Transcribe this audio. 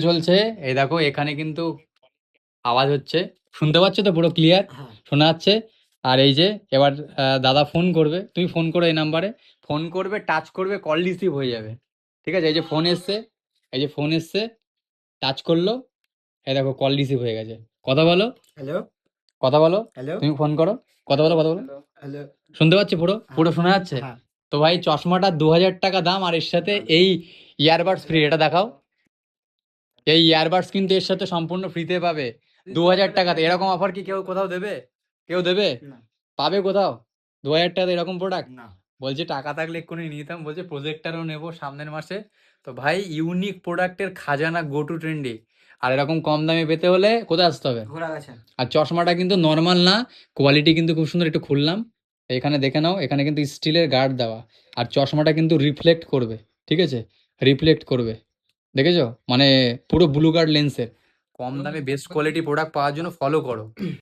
চলছে। এই দেখো এখানে কিন্তু আওয়াজ হচ্ছে, শুনতে পাচ্ছ তো পুরো ক্লিয়ার হ্যাঁ। শোনা যাচ্ছে। আর এই যে এবার দাদা ফোন করবে, তুমি ফোন করো এই নাম্বারে, ফোন করবে, টাচ করবে, কল রিসিভ হয়ে যাবে। ঠিক আছে, এই যে ফোন এসছে, এই যে ফোন এসছে, টাচ করলো, এই দেখো কল রিসিভ হয়ে গেছে। কথা বলো, হ্যালো কথা বলো, হ্যালো তুমি ফোন করো, কথা বলো, কথা বলো। হ্যালো। শুনতে পাচ্ছি, পুরো পুরো শোনা যাচ্ছে। হ্যাঁ। তো ভাই চশমাটা 2000 টাকা দাম, আর এর সাথে এই ইয়ারবাডস ফ্রি। এটা দেখাও, এই ইয়ারবাডস কিন্তু এর সাথে সম্পূর্ণ ফ্রিতে পাবে 2000 টাকাতে। এরকম অফার কি কেউ কোথাও দেবে? কেউ দেবে? না। পাবে কোথাও 2000 টাকাতে এরকম প্রোডাক্ট? না। বলছে টাকা থাকলে এক্ষুনি নিতাম, বলছে প্রজেক্টারও নেবো সামনের মাসে। তো ভাই ইউনিক প্রোডাক্টের খাজানা, গো টু ট্রেন্ডি। আর এরকম কম দামে পেতে হলে কোথায় আসতে হবে? ঘোরা গেছে। আর চশমাটা কিন্তু নর্মাল না, কোয়ালিটি কিন্তু খুব সুন্দর। একটু খুললাম, এখানে দেখে নাও, এখানে কিন্তু স্টিলের গার্ড দেওয়া। আর চশমাটা কিন্তু রিফ্লেক্ট করবে, ঠিক আছে, রিফ্লেক্ট করবে, দেখেছো? মানে পুরো ব্লু গার্ড লেন্সের। কম দামে বেস্ট কোয়ালিটি প্রোডাক্ট পাওয়ার জন্য ফলো করো।